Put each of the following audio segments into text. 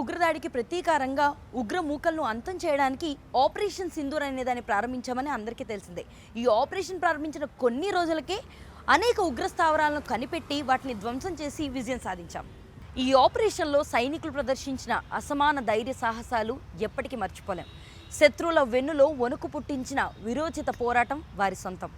ఉగ్రదాడికి ప్రతీకారంగా ఉగ్ర మూకలను అంతం చేయడానికి ఆపరేషన్ సింధూర్ అనే దాన్ని ప్రారంభించామని అందరికీ తెలిసిందే. ఈ ఆపరేషన్ ప్రారంభించిన కొన్ని రోజులకే అనేక ఉగ్ర స్థావరాలను కనిపెట్టి వాటిని ధ్వంసం చేసి విజయం సాధించాం. ఈ ఆపరేషన్లో సైనికులు ప్రదర్శించిన అసమాన ధైర్య సాహసాలు ఎప్పటికీ మర్చిపోలేం. శత్రువుల వెన్నులో వణుకు పుట్టించిన విరోచిత పోరాటం వారి సొంతం.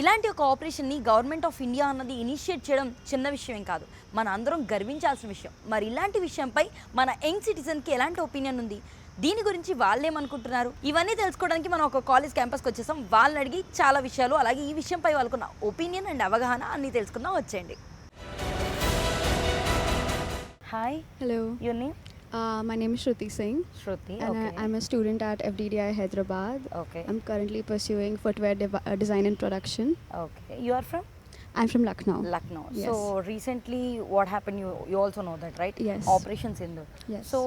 ఇలాంటి ఒక ఆపరేషన్ని గవర్నమెంట్ ఆఫ్ ఇండియా అన్నది ఇనిషియేట్ చేయడం చిన్న విషయం కాదు, మన అందరం గర్వించాల్సిన విషయం. మరి ఇలాంటి విషయంపై మన యంగ్ సిటిజన్కి ఎలాంటి ఒపీనియన్ ఉంది, దీని గురించి వాళ్ళేమనుకుంటున్నారు, ఇవన్నీ తెలుసుకోవడానికి మనం ఒక కాలేజ్ క్యాంపస్కి వచ్చేసాం. వాళ్ళని అడిగి చాలా విషయాలు, అలాగే ఈ విషయంపై వాళ్ళకున్న ఒపీనియన్ అండ్ అవగాహన అన్నీ తెలుసుకుందాం. వచ్చేయండి. Hi. Hello. Your name? My name is Shruti Singh. Shruti. And Okay. I'm a student at FDDI Hyderabad. Okay. I'm currently pursuing footwear design and production. Okay. You are from? I'm from Lucknow. Lucknow. Yes. So recently what happened, you also know that, right? Yes. Operation Sindoor. Yes. So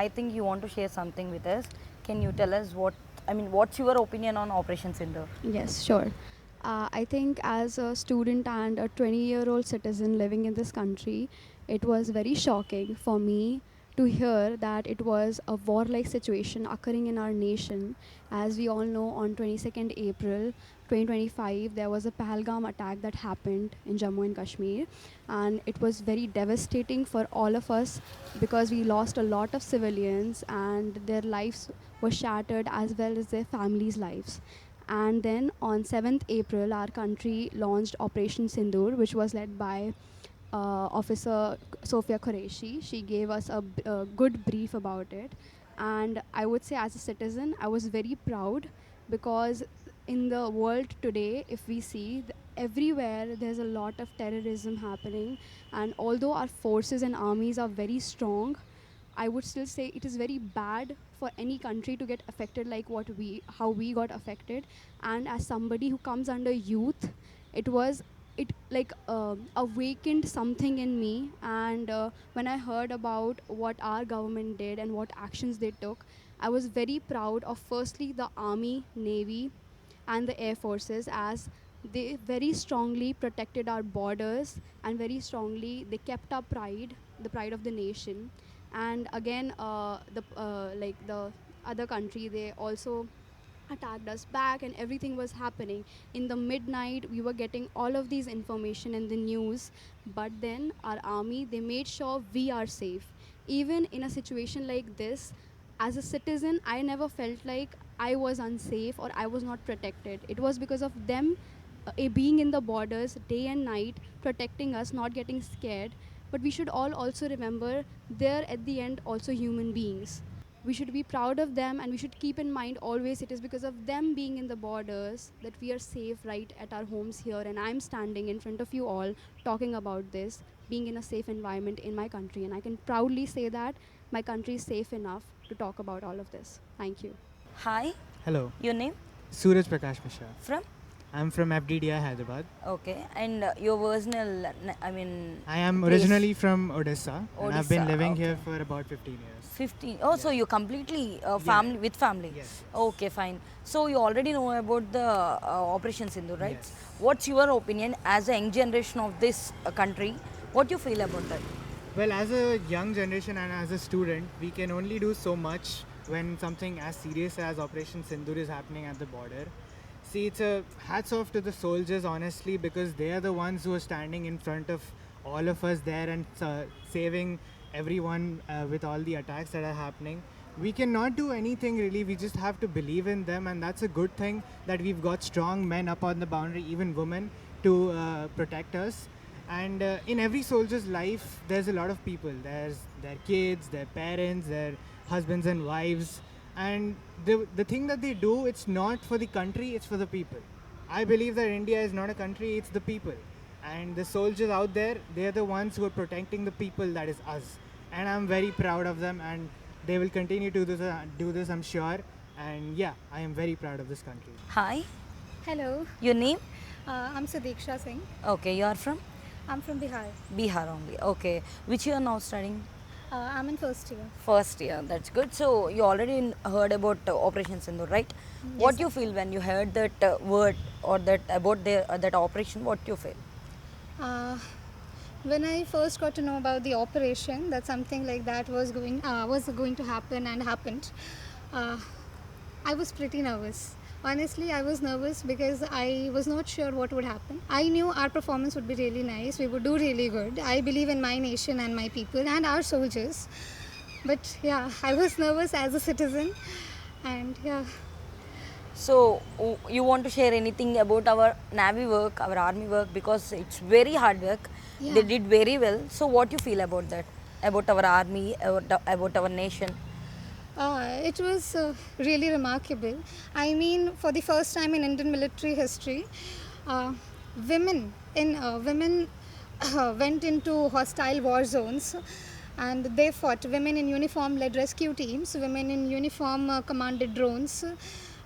I think you want to share something with us. Can you tell us what's your opinion on Operation Sindoor? Yes, sure. I think as a student and a 20-year-old citizen living in this country, it was very shocking for me to hear that it was a war-like situation occurring in our nation. As we all know, on 22nd April 2025, there was a Pahalgam attack that happened in Jammu and Kashmir, and it was very devastating for all of us because we lost a lot of civilians and their lives were shattered as well as their families' lives. And then on 7th April, our country launched Operation Sindoor, which was led by Officer Sophia Qureshi. She gave us a good brief about it, and I would say as a citizen I was very proud because in the world today, if we see everywhere there's a lot of terrorism happening, and although our forces and armies are very strong, I would still say it is very bad for any country to get affected like how we got affected. And as somebody who comes under youth, it awakened something in me. And when I heard about what our government did and what actions they took, I was very proud of firstly the army, navy and the air forces, as they very strongly protected our borders and very strongly they kept our pride, the pride of the nation. And again the other country, they also attacked us back and everything was happening. In the midnight we were getting all of these information in the news, but then our army, they made sure we are safe. Even in a situation like this, as a citizen, I never felt like I was unsafe or I was not protected. It was because of them being in the borders day and night, protecting us, not getting scared. But we should all also remember they're at the end also human beings. We should be proud of them, and we should keep in mind always it is because of them being in the borders that we are safe right at our homes here. And I'm standing in front of you all talking about this, being in a safe environment in my country, and I can proudly say that my country is safe enough to talk about all of this. Thank you. Hi. Hello, Your name? Suraj Prakash Mishra. From? I'm from FDDI Hyderabad. Okay. And your original, I am place? originally from Odisha, and I've been Odisha, living okay. here for about 15 years. 15. Oh, so you completely family with family. Yes. Okay, fine. So you already know about the Operation Sindoor, right? Yes. What's your opinion as a young generation of this country? What you feel about that? Well, as a young generation and as a student, we can only do so much when something as serious as Operation Sindoor is happening at the border. See, it's a hats off to the soldiers, honestly, because they are the ones who are standing in front of all of us there and saving everyone with all the attacks that are happening. We cannot do anything really, we just have to believe in them, and that's a good thing that we've got strong men up on the boundary, even women, to protect us. And in every soldier's life, there's a lot of people. There's their kids, their parents, their husbands and wives. And the thing that they do, it's not for the country, it's for the people. I believe that India is not a country, it's the people. And the soldiers out there, they're the ones who are protecting the people, that is us. And I'm very proud of them, and they will continue to do this, I'm sure. And yeah, I am very proud of this country. Hi. Hello, Your name? I'm Sadiksha Singh. Okay. You are from? I'm from Bihar. Bihar only. Okay. Which you are now studying? I'm in first year. First year. That's good. So you already heard about Operation Sindoor, right? What you feel when you heard that word or that about that operation? What you feel? When I first got to know about the operation, that something like that was going to happen and happened, uh, I was pretty nervous. Honestly, I was nervous because I was not sure what would happen. I knew our performance would be really nice. We would do really good. I believe in my nation and my people and our soldiers. But yeah, I was nervous as a citizen, and yeah. So, you want to share anything about our Navy work, our Army work, because it's very hard work. Yeah. They did very well. So, what you feel about that? About our Army, about our nation? It was really remarkable. I mean, for the first time in Indian military history, uh, women went into hostile war zones, and they fought. Women in uniform led rescue teams. Women in uniform commanded drones,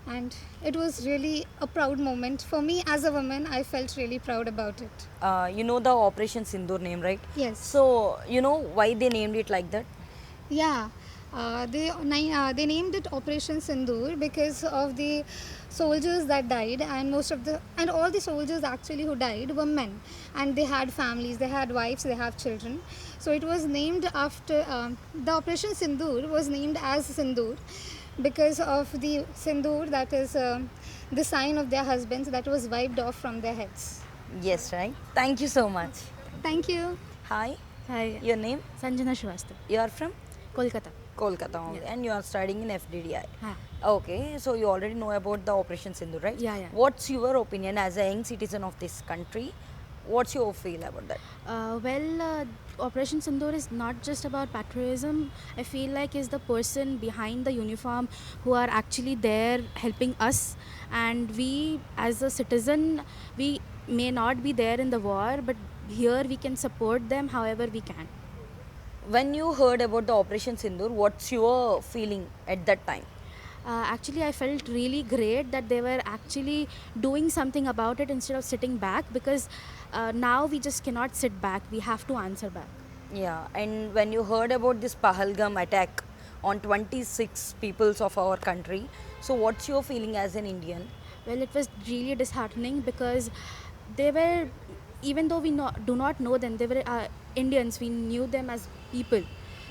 and it was really a proud moment for me as a woman. I felt really proud about it. You know the Operation Sindoor name, right? Yes. So, you know why they named it like that? Yeah, they named it Operation Sindoor because of the soldiers that died, and all the soldiers actually who died were men, and they had families, they had wives, they have children. So it was named after the Operation Sindoor was named as Sindoor because of the Sindoor, that is the sign of their husbands, that was wiped off from their heads. Yes, right. Thank you so much. Thank you. Hi, Hi, your name? Sanjana Shrivastava, You are from Kolkata. Kolkata only, and you are studying in FDDI. Ha. Okay, so you already know about the Operation Sindoor, right? Yeah, yeah. What's your opinion as a young citizen of this country? What's your feel about that? Operation Sindoor is not just about patriotism. I feel like is the person behind the uniform who are actually there helping us, and we as a citizen, we may not be there in the war, but here we can support them however we can. When you heard about the Operation Sindoor, what's your feeling at that time? Actually, I felt really great that they were actually doing something about it instead of sitting back, because now we just cannot sit back. We have to answer back. Yeah, and when you heard about this Pahalgam attack on 26 peoples of our country, so what's your feeling as an Indian? Well, it was really disheartening because they were, even though do not know them, they were Indians. We knew them as people.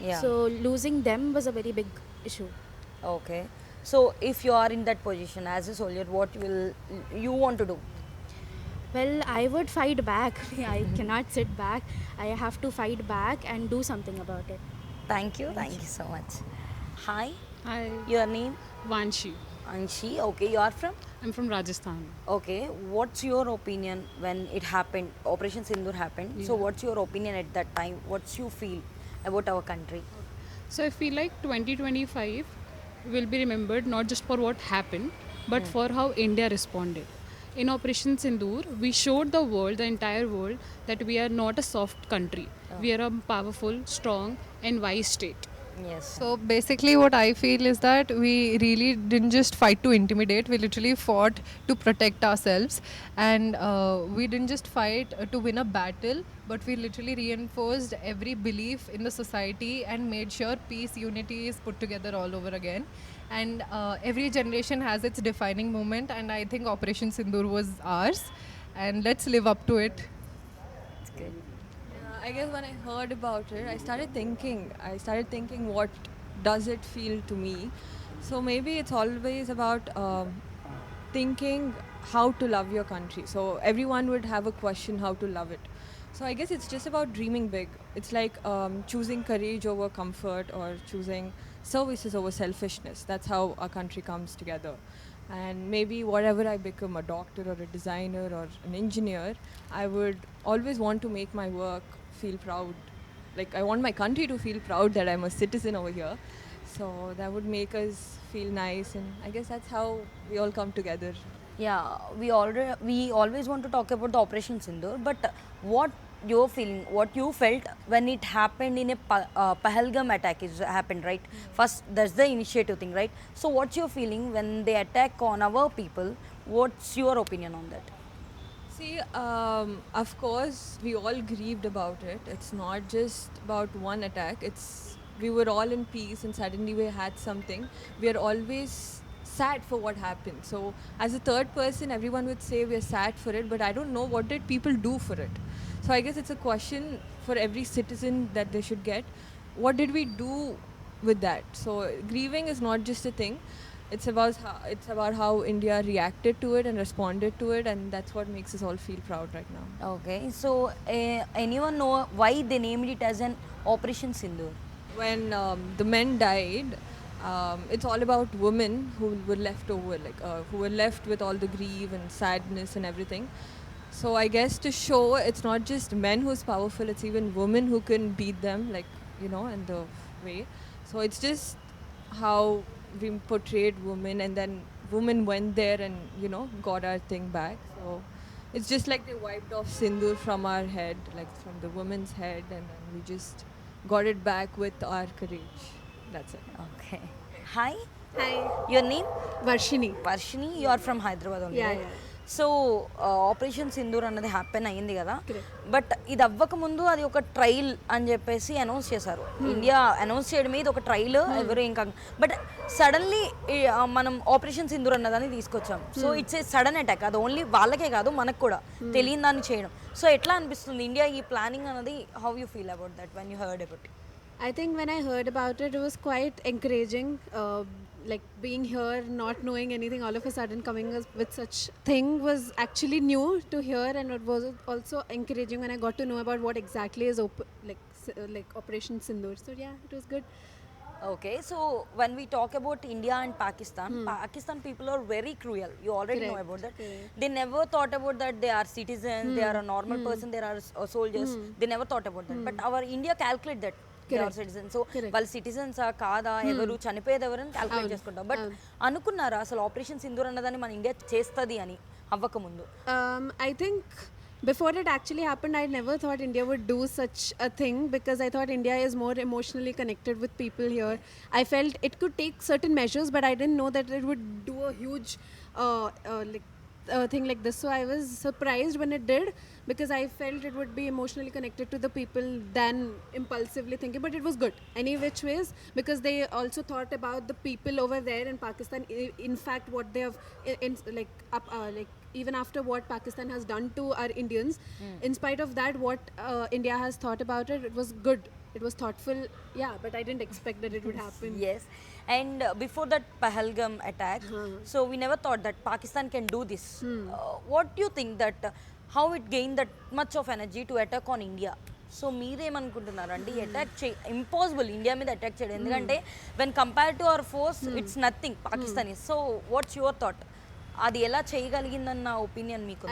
Yeah. So losing them was a very big issue. Okay. So if you are in that position as a soldier, what will you want to do? Well, I would fight back. I cannot sit back. I have to fight back and do something about it. Thank you. Thank you so much. Hi, Hi, your name? Vanshi. Anshi. Okay, you are from? I'm from Rajasthan. Okay, what's your opinion when it happened? Operation Sindoor happened. So Yeah. what's your opinion at that time? What's you feel about our country? So I feel like 2025 will be remembered not just for what happened, but for how India responded. In Operation Sindoor, we showed the world, the entire world, that we are not a soft country. We are a powerful, strong, and wise state. Yes. So basically, what I feel is that we really didn't just fight to intimidate, we literally fought to protect ourselves. And we didn't just fight to win a battle, but we literally reinforced every belief in the society and made sure peace, unity is put together all over again. And every generation has its defining moment, and I think Operation Sindoor was ours. And let's live up to it. It's good. I guess when I heard about it, I started thinking. What does it feel to me? So maybe it's always about thinking how to love your country. So everyone would have a question how to love it. So I guess it's just about dreaming big. It's like choosing courage over comfort, or choosing services over selfishness. That's how our country comes together. And maybe whatever I become, a doctor or a designer or an engineer, I would always want to make my work feel proud. Like I want my country to feel proud that I'm a citizen over here. So that would make us feel nice, and I guess that's how we all come together. Yeah, we always want to talk about the Operation Sindoor, but what your feeling, what you felt when it happened in a Pahalgam attack is happened, right? First, that's the initiative thing, right? So what's your feeling when they attack on our people? What's your opinion on that? See, of course, we all grieved about it. It's not just about one attack. We were all in peace, and suddenly we had something. We are always sad for what happened. So, as a third person, everyone would say we're sad for it, but I don't know what did people do for it. So I guess it's a question for every citizen that they should get. What did we do with that? So grieving is not just a thing. It's about how India reacted to it and responded to it, and that's what makes us all feel proud right now. Okay, so anyone know why they named it as an Operation Sindoor? When the men died, it's all about women who were left over, who were left with all the grief and sadness and everything. So I guess to show it's not just men who's powerful, it's even women who can beat them, in the way. So it's just how we portrayed women, and then women went there and got our thing back. So it's just like they wiped off sindoor from our head, like from the woman's head, and then we just got it back with our courage. That's it. Okay. Hi. Hi, Your name? Varshini. Varshini, you are from Hyderabad only. Yeah, right? yeah. So operation Sindoor అన్నది happen అయ్యింది కదా, Correct. But ఇది అవ్వక ముందు అది ఒక trial అని చెప్పేసి అనౌన్స్ చేశారు. ఇండియా అనౌన్స్ చేయడం మీద ఒక ట్రయల్, ఎవరు ఇంకా, బట్ సడన్లీ మనం ఆపరేషన్ సింధూర్ అన్నదాన్ని తీసుకొచ్చాం. So it's a sudden attack, అది ఓన్లీ వాళ్ళకే కాదు మనకు కూడా తెలియని దాన్ని చేయడం. సో ఎట్లా అనిపిస్తుంది ఇండియా ఈ ప్లానింగ్ అన్నది? How you feel about that when you heard about it? I think when I heard about it, it was quite encouraging. Like being here, not knowing anything, all of a sudden coming with such thing was actually new to hear, and it was also encouraging when I got to know about what exactly is like Operation Sindoor. So yeah, it was good. Okay, so when we talk about India and Pakistan, Pakistan people are very cruel. You already know Correct, about that. correct. They never thought about that they are citizens, they are a normal person, they are soldiers. They never thought about that. But our India calculate that they are Correct. citizens. So Correct. వాళ్ళు citizens కాదా, ఎవరు చనిపోయేది ఎవరని calculate చేసుకుంటాం. But అనుకున్నారా అసలు operation Sindoor అన్నదాన్ని మన India చేస్తుంది అని అవ్వక ముందు? I think before it actually happened, I never thought India would do such a thing, because I thought India is more emotionally connected with people here. I felt it could take certain measures, but I didn't know that it would do a huge thing like this. So I was surprised when it did, because I felt it would be emotionally connected to the people than impulsively thinking. But it was good any which ways, because they also thought about the people over there in Pakistan. In fact, what they have even after what Pakistan has done to our Indians, in spite of that, what India has thought about it, it was good. It was thoughtful. Yeah, but I didn't expect that it would happen. Yes, and before that Pahalgam attack, so we never thought that Pakistan can do this. What do you think that how it gained that much of energy to attack on India? So మీరేమనుకుంటున్నారండి? Attack impossible India మీద attack చేయడం, ఎందుకంటే when compare to our force it's nothing Pakistani. So what's your thought? అది ఎలా చేయగలిగిందన్న opinion మీకు?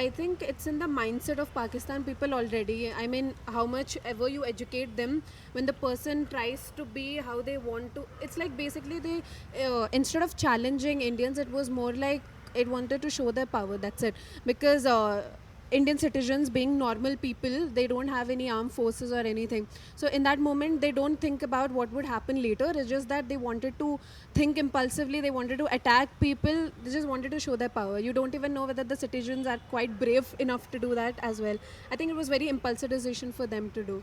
I think it's in the mindset of Pakistan people already. I mean, how much ever you educate them, when the person tries to be how they want to, it's like basically they instead of challenging Indians, it was more like it wanted to show their power. That's it. Because Indian citizens being normal people, they don't have any armed forces or anything. So in that moment, they don't think about what would happen later. It's just that they wanted to think impulsively. They wanted to attack people. They just wanted to show their power. You don't even know whether the citizens are quite brave enough to do that as well. I think it was very impulsive decision for them to do.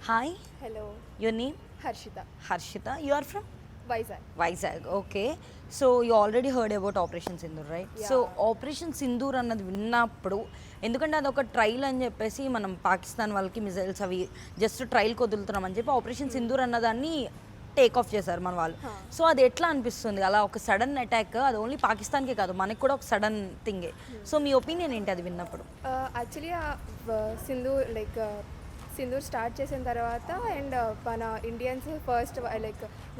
Hi, Hello, your name? Harshita, Harshita. You are from Vizag. Vizag. Okay, so you already heard about operation Sindoor, right? So operation Sindoor అన్నది విన్నప్పుడు, ఎందుకంటే అదొక trial అని చెప్పేసి మనం పాకిస్తాన్ వాళ్ళకి missiles అవి just ట్రయల్కి వదులుతున్నాం అని చెప్పి ఆపరేషన్ సింధూర్ అన్నదాన్ని టేక్ ఆఫ్ చేశారు మన వాళ్ళు. సో అది ఎట్లా అనిపిస్తుంది అలా ఒక సడన్ అటాక్? అది ఓన్లీ పాకిస్తాన్కే కాదు, మనకి కూడా ఒక సడన్ థింగే. సో మీ ఒపీనియన్ ఏంటి అది విన్నప్పుడు? Actually, సింధూర్ స్టార్ట్ చేసిన తర్వాత అండ్ మన ఇండియన్స్ ఫస్ట్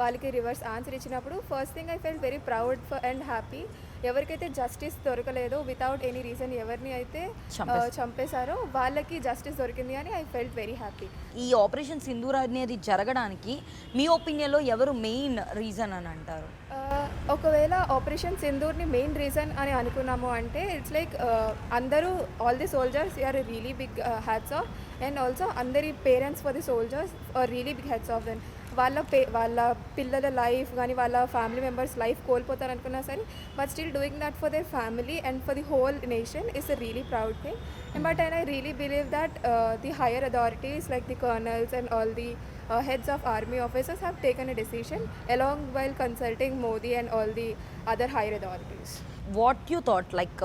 వాళ్ళకి రివర్స్ ఆన్సర్ ఇచ్చినప్పుడు first thing I felt very proud and happy. ఎవరికైతే జస్టిస్ దొరకలేదో వితౌట్ ఎనీ రీజన్ ఎవరిని అయితే చంపేశారో వాళ్ళకి జస్టిస్ దొరికింది అని ఐ ఫెల్ట్ వెరీ హ్యాపీ. ఈ ఆపరేషన్ సింధూర్ అనేది జరగడానికి మీ ఒపీనియన్లో ఎవరు మెయిన్ రీజన్ అని అంటారు? ఒకవేళ ఆపరేషన్ సింధూర్ని మెయిన్ రీజన్ అని అనుకున్నాము అంటే ఇట్స్ లైక్ అందరూ all the soldiers are really big hats off, and also అందరి parents for the soldiers are really big hats off. Then వాళ్ళ పిల్లల లైఫ్ కానీ వాళ్ళ ఫ్యామిలీ మెంబర్స్ లైఫ్ కోల్పోతారు అనుకున్నా సరే, but still doing that for their family and for the whole nation is a really proud thing. But and I really believe that the higher authorities like the kernels and all the heads of army officers have taken a decision along while consulting Modi and all the other higher authorities. What you thought, like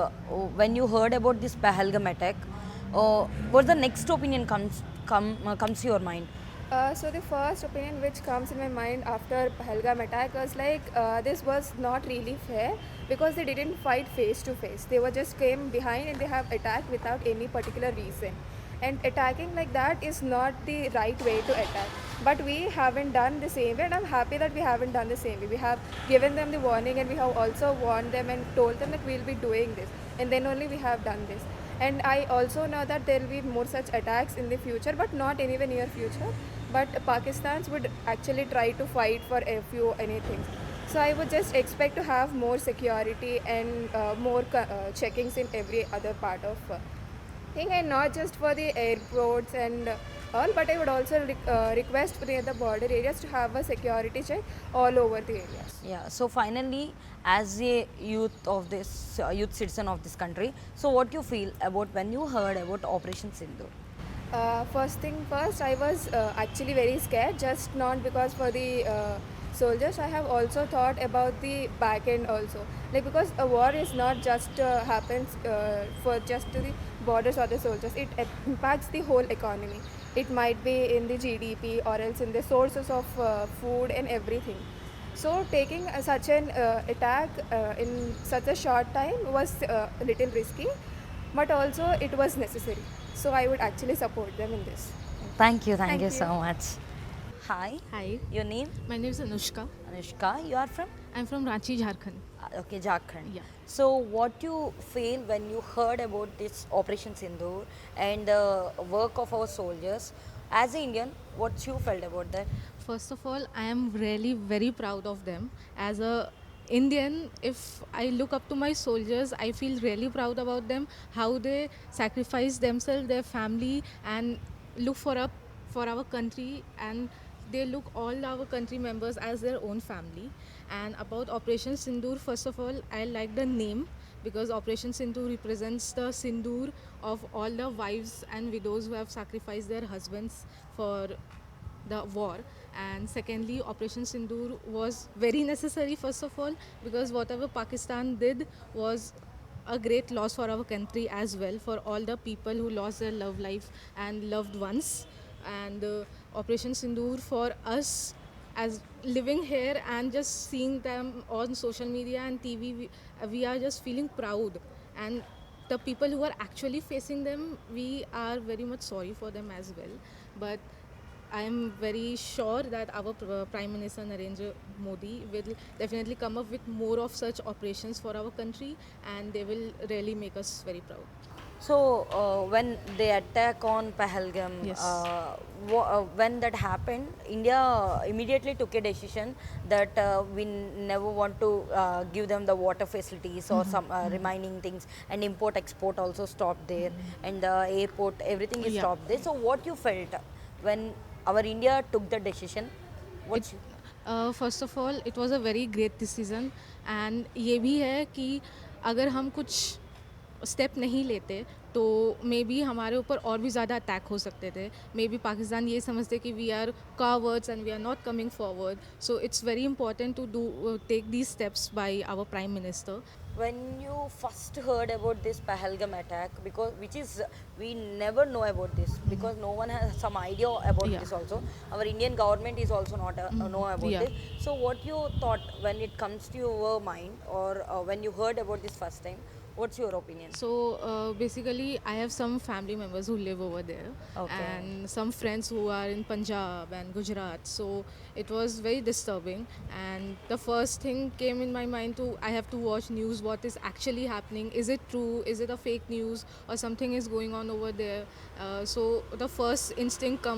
when you heard about this Pahalgam attack, What's the next opinion comes to your mind? So the first opinion which comes in my mind after Pahalgam attack was like this was not really fair because they didn't fight face to face. They were just came behind and they have attacked without any particular reason. And attacking like that is not the right way to attack. But we haven't done the same way, and I'm happy that we haven't done the same way. We have given them the warning, and we have also warned them and told them that we'll be doing this, and then only we have done this. And I also know that there will be more such attacks in the future, but not anywhere near future. But Pakistans would actually try to fight for a few anything. So I would just expect to have more security and more checkings in every other part of thing, and not just for the airports and all, but I would also request for the other border areas to have a security check all over the areas. Yeah. So finally, as a youth citizen of this country, so what you feel about when you heard about Operation Sindoor? First thing first, I was actually very scared, just not because for the soldiers. I have also thought about the back end also, like because a war is not just happens for just to the borders or the soldiers. It impacts the whole economy. It might be in the GDP or else in the sources of food and everything. So taking such an attack in such a short time was a little risky, but also it was necessary. So I would actually support them in this. Thank you Thank you. so much. Hi, Hi, your name? my name is Anushka. Anushka, you are from? I'm from Ranchi, Jharkhand. Okay, Jharkhand. Yeah. So, what you feel when you heard about this Operation Sindoor and the work of our soldiers? As an Indian, what you felt about that? First of all, I am really very proud of them. As a Indian, if I look up to my soldiers, I feel really proud about them, how they sacrifice themselves, their family, and look for our country, and they look all our country members as their own family. And about Operation Sindoor, first of all, I like the name because Operation Sindoor represents the Sindoor of all the wives and widows who have sacrificed their husbands for the war. And secondly, Operation Sindoor was very necessary, first of all, because whatever Pakistan did was a great loss for our country as well, for all the people who lost their love life and loved ones. And Operation Sindoor for us as living here and just seeing them on social media and TV, we are just feeling proud. And the people who are actually facing them, we are very much sorry for them as well. But I am very sure that our Prime Minister Narendra Modi will definitely come up with more of such operations for our country, and they will really make us very proud. So, when the attack on Pahalgam, Yes. when that happened, India immediately took a decision that we never want to give them the water facilities or some remaining things, and import export also stopped there, and the airport, everything is Yeah. stopped there. So, what you felt when our India took the decision? What's first of all it was a very great decision and ये भी है कि अगर हम कुछ step नहीं लेते तो मे बी हमारे ऊपर और भी ज़्यादा अटैक हो सकते थे मे बी पाकिस्तान ये समझते कि we are cowards and we are not coming forward so it's very important to do take these steps by our prime minister when you first heard about this Pahalgam attack, because which is we never know about this because no one has some idea about Yeah. this also. Our Indian government is also not know about Yeah. this. So what you thought when it comes to your mind, or when you heard about this first time? What's your opinion? So basically, I have some family members who live over there, Okay. and some friends who are in Punjab and Gujarat. So it was very disturbing. And the first thing came in my mind to I have to watch news. What is actually happening? Is it true? Is it a fake news or something is going on over there? So the first instinct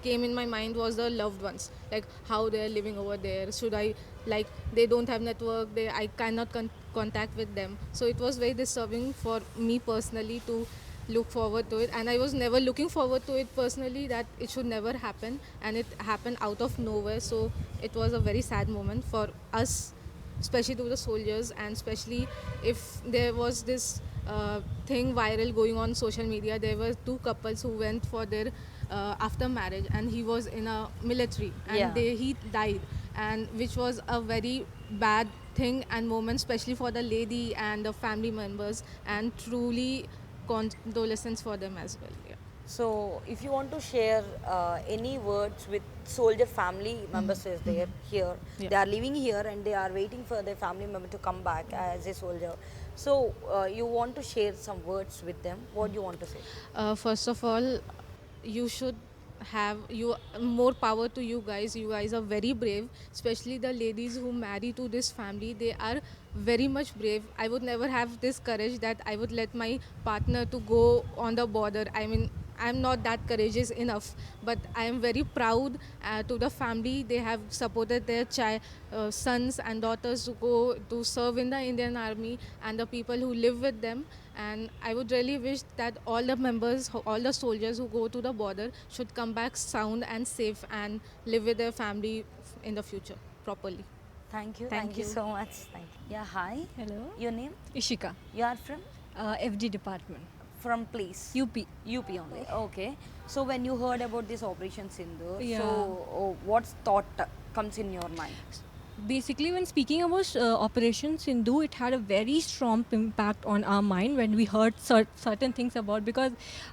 came in my mind was the loved ones, like how they're living over there. Should I like they don't have network? I cannot contact with them. So it was very disturbing for me personally to look forward to it, and I was never looking forward to it personally, that it should never happen, and it happened out of nowhere. So it was a very sad moment for us, especially to the soldiers, and especially if there was this thing viral going on social media. There were two couples who went for their after marriage, and he was in a military, and Yeah. he died, and which was a very bad thing and moment, especially for the lady and the family members. And truly condolences for them as well. Yeah. So, if you want to share any words with soldier family members is there here, Yeah. they are living here and they are waiting for their family member to come back as a soldier. So, you want to share some words with them. What do you want to say? First of all, you should have you more power to you guys. You guys are very brave, especially the ladies who marry to this family. They are very much brave. I would never have this courage that I would let my partner to go on the border. I mean, I'm not that courageous enough, but I am very proud to the family. They have supported their sons and daughters to go to serve in the Indian Army, and the people who live with them. And I would really wish that all the members, all the soldiers who go to the border should come back sound and safe and live with their family in the future properly. Thank you. Thank you you. so much. Thank you. Yeah, hi. Hello, Your name? Ishika, You are from? FD department, From place? UP. UP only. Okay. So, when you heard about this Operation Sindhu, Yeah. so what thought comes in your mind? Basically, when speaking about Operation Sindhu, it had a very strong impact on our mind when we heard certain things about, because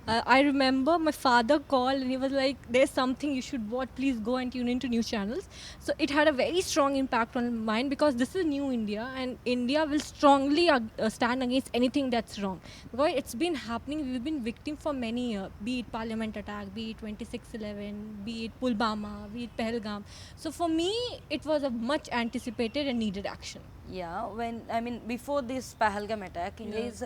I remember my father called and he was like, there's something you should watch, please go and tune into news channels. So it had a very strong impact on mine, because this is new India and India will strongly stand against anything that's wrong, because it's been happening. We've been victim for many years, be it Parliament attack, be it 26/11, be it Pulwama, be it Pahalgam. So for me, it was a much anticipated and needed action. Yeah, when I mean before this Pahalgam attack, India Yeah. is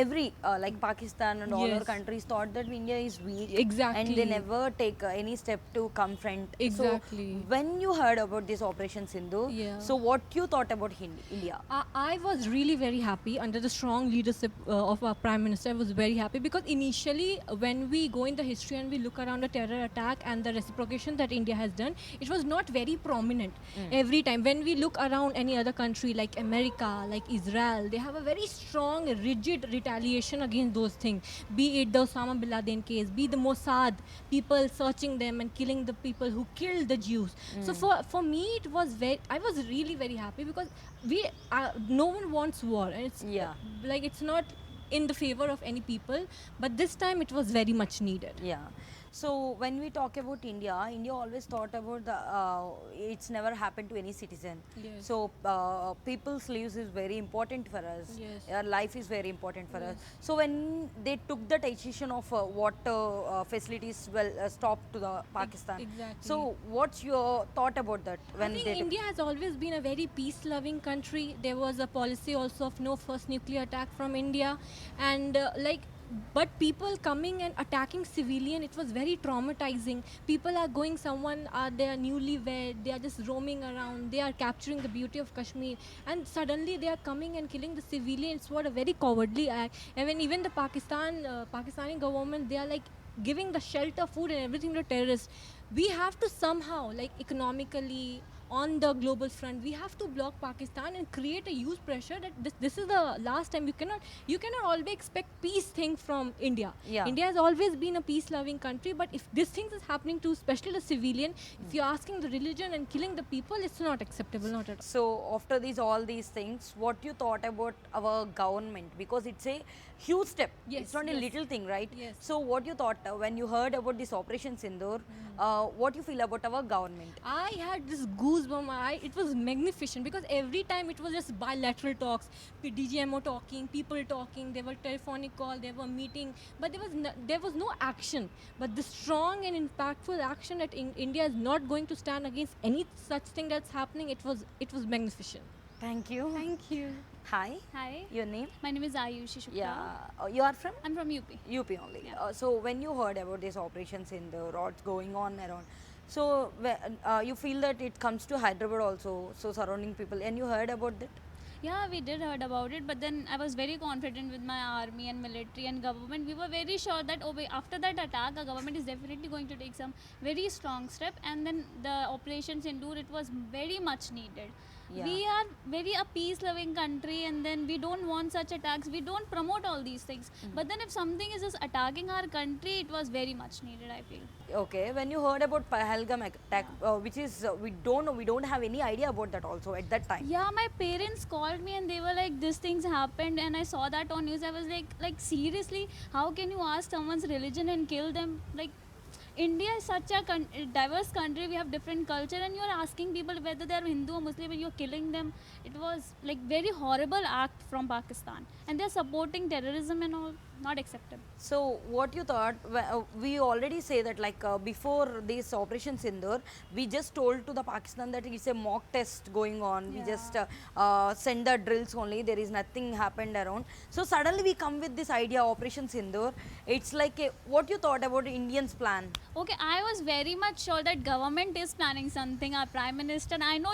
every like Pakistan and all our Yes. countries thought that India is weak, and Exactly. they never take any step to confront. Exactly. So when you heard about this Operation Sindhu, Yeah. so what you thought about India? I was really very happy under the strong leadership of our Prime Minister. I was very happy because initially, when we go in the history and we look around the terror attack and the reciprocation that India has done, it was not very prominent every time. When we look around any other country like America, like Israel, they have a very strong, rigid retaliation against those things. Be it the Osama bin Laden case, be the Mossad, people searching them and killing the people who killed the Jews. So for me, it was I was really very happy because no one wants war, and it's Yeah. like it's not in the favor of any people, but this time it was very much needed. Yeah. So when we talk about India, India always thought about the it's never happened to any citizen. Yes. So people's lives is very important for us. Yes. Life is very important for us. So when they took the decision of what facilities stopped to the Pakistan. exactly. So what's your thought about that? I When think they took- India has always been a very peace-loving country. There was a policy also of no first nuclear attack from India, and but people coming and attacking civilian, it was very traumatizing. People are going, they are newlywed, they are just roaming around, they are capturing the beauty of Kashmir, and suddenly they are coming and killing the civilians. What a very cowardly act. And when even the Pakistani government, they are like giving the shelter, food and everything to terrorists. We have to somehow, like economically, on the global front, we have to block Pakistan and create a huge pressure that this is the last time. You cannot always expect peace thing from India. Yeah. India has always been a peace-loving country, but if this thing is happening to especially the civilian, if you're asking the religion and killing the people, it's not acceptable, not at all. So after all these things, what you thought about our government? Because it's a huge step. Yes, It's not a yes. little thing, right? Yes. So what you thought when you heard about this Operation Sindoor? What you feel about our government? I had this goosebump. It was magnificent because every time it was just bilateral talks, DGMO talking, people talking. There were telephonic call, there were meeting, but there was no action. But the strong and impactful action that India is not going to stand against any such thing that's happening. It was magnificent. Thank you. Thank you. Hi. Hi. Your name? My name is Ayushi Shukla. Yeah. You are from? I'm from UP. UP only. Yeah. So when you heard about this Operation Sindoor, what's going on around? So you feel that it comes to Hyderabad also, so surrounding people, and you heard about that? Yeah, we did heard about it, but then I was very confident with my army and military and government. We were very sure that after that attack, the government is definitely going to take some very strong step, and then the Operation Sindoor, it was very much needed. We are very a peace-loving country, and then we don't want such attacks. We don't promote all these things. But then if something is just attacking our country, it was very much needed, I feel. Okay, when you heard about Pahalgam attack, which is we don't know, we don't have any idea about that also at that time. Yeah, my parents called me and they were like, "These things happened," and I saw that on news. I was like seriously, how can you ask someone's religion and kill them? Like, India is such a diverse country. We have different culture, and you're asking people whether they're Hindu or Muslim, and you're killing them. It was like very horrible act from Pakistan, and they're supporting terrorism and all. Not acceptable. So what you thought, we already say that like before this Operation Sindoor, we just told to the Pakistan that it's a mock test going on. We just send the drills only, there is nothing happened around. So suddenly we come with this idea Operation Sindoor. It's like what you thought about Indians plan? Okay, I was very much sure that government is planning something. Our prime minister, and I know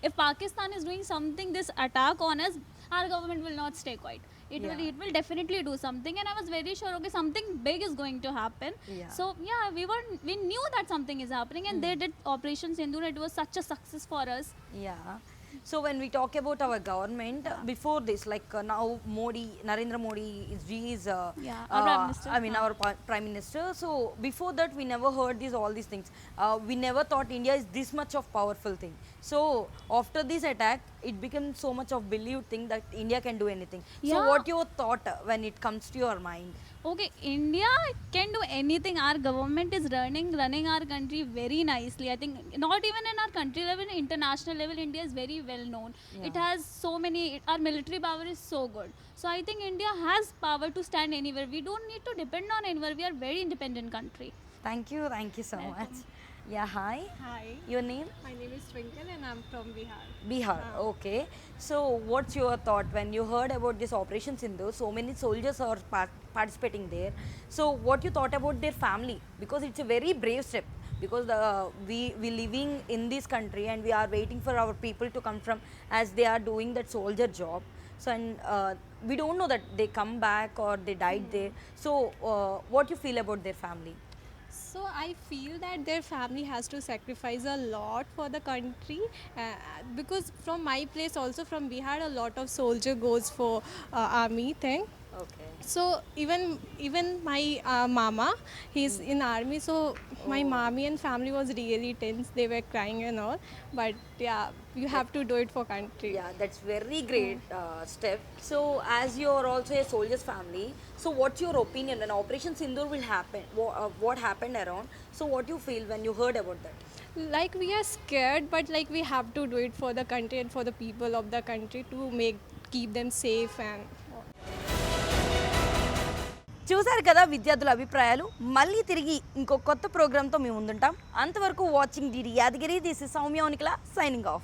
if Pakistan is doing something, this attack on us, our government will not stay quiet. It will definitely do something, and I was very sure, okay, something big is going to happen. So yeah, we knew that something is happening, and they did Operation Sindoor. It was such a success for us. Yeah. So when we talk about our government, before this, like now Narendra Modi is our Prime Minister. I mean our Prime Minister. So before that, we never heard all these things. We never thought India is this much of powerful thing. So after this attack, it became so much of believed thing that India can do anything. So Yeah. what your thought when it comes to your mind? Okay, India can do anything. Our government is running our country very nicely. I think not even in our country level, international level, India is very well known. It has so many. Our military power is so good. So I think India has power to stand anywhere. We don't need to depend on anywhere. We are very independent country. Thank you so much. Yeah, hi. Hi. Your name? My name is Twinkle and I'm from Bihar. Bihar, okay. So what's your thought when you heard about this Operation Sindoor? So many soldiers are participating there. So what you thought about their family? Because it's a very brave step. Because we living in this country and we are waiting for our people to come from, as they are doing that soldier job. So and we don't know that they come back or they died there. So what you feel about their family? So I feel that their family has to sacrifice a lot for the country because from my place also from Bihar a lot of soldier goes for army thing. Okay. So even my mama, he's in army. So my mommy and family was really tense. They were crying and all. But yeah, you have to do it for country. Yeah, that's very great step. So as you are also a soldier's family, so what's your opinion when Operation Sindoor will happen? What happened around? So what you feel when you heard about that? Like we are scared, but like we have to do it for the country and for the people of the country to keep them safe and. చూసారు కదా విద్యార్థుల అభిప్రాయాలు. మళ్ళీ తిరిగి ఇంకో కొత్త ప్రోగ్రామ్తో మేము ముందుంటాం. అంతవరకు watching DD Yadagiri. This is Soumya Onikala signing of.